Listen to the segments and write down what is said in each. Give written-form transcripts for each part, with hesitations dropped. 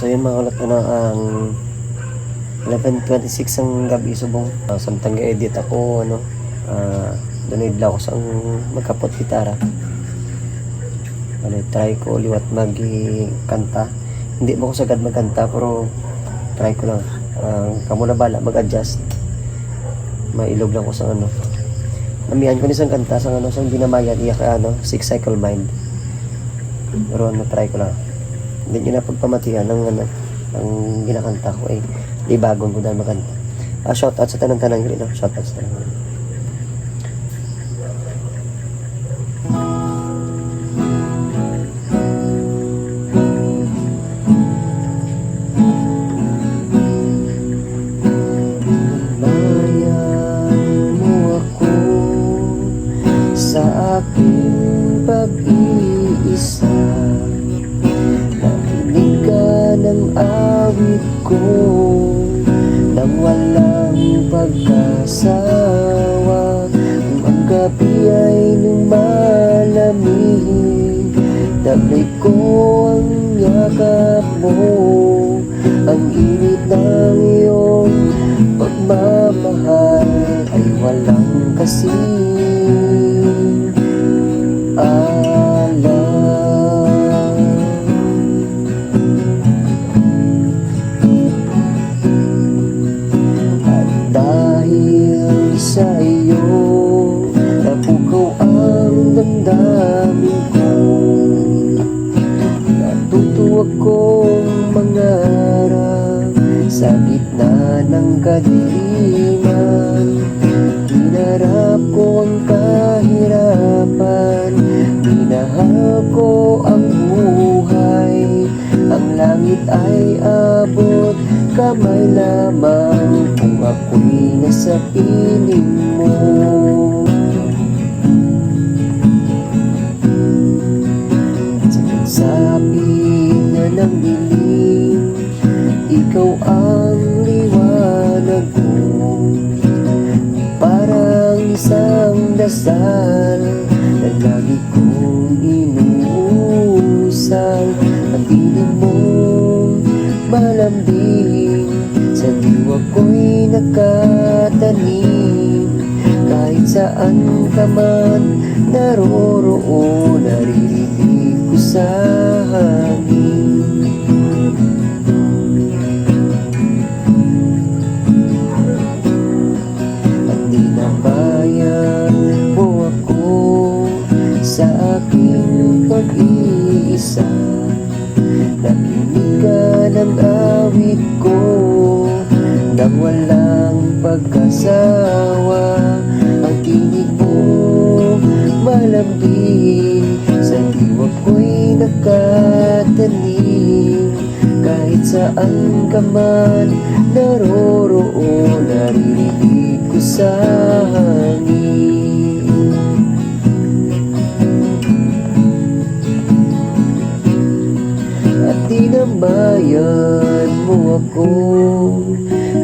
So yun mga ulat ano, ang 11:26 ang gabi subong. Samtang ga-edit ako ano, dunid lang ako sa magkapot gitara. Try ko liwat magkanta. Hindi mo ko sagad magkanta pero try ko lang. Kamo na bala mag-adjust. Mailog lang ko sa ano. Namihan ko ni sang kanta sang ano sang ginamayan iya ka ano, 6 Cycle Mind. Pero ano try ko lang. Hindi na pagpamatihan ng ano ang ginakanta ko di bagon ko dahil makanta. Shout out sa tanang-tanang rin, no? Shout out sa tanang rin. Bayan mo ako sa aking pag-iisa. Nakinig ka ng awit ko nang walang pagkasawa. Kung ang gabi ay lumalamig, taglay ko ang yakap mo. Ang init ng iyong pagmamahal ay walang kasing alam. Dahil sa iyo, napukaw ang damdamin ko. Natuto akong mangarap sa gitna ng kadiliman. Hinarap ko ang kahirapan, minahal ko ang buhay. Ang langit ay abot kamay lamang kung ako'y nasa piling mo. Sa pagsapit na ng dilim, ikaw ang liwanag ko. Parang isang dasal na lagi kong inuusal. Ang piling mong malambing sa diwa ko'y nakatanim. Kahit saan ka man naroroon, naririnig ko sa hangin. At dinabayan mo ako sa aking pag-iisa. Nakinig ka ng awit ko nang walang pagkasawa. Ang tinig mo malambing sa diwa ko'y nakatanim. Kahit saan ka man naroroon, naririnig ko sa hangin. At dinambayan mo ako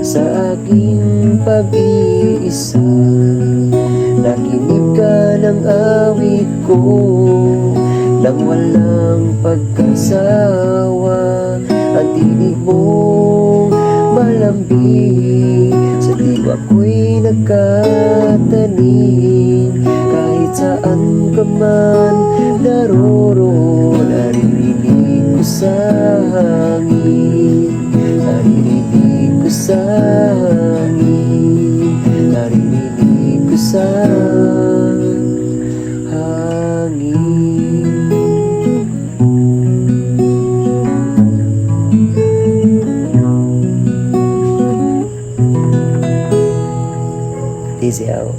sa aking pag-iisa. Nakinig ka ng awit ko nang walang pagkasawa. Ang tinig mong malambing sa diwa ko'y nakatanim. Kahit saan ka man naroroon, naririnig ko sa hangin. Naririnig ko sa hangin. Naririnig ko sa hangin. Easy out.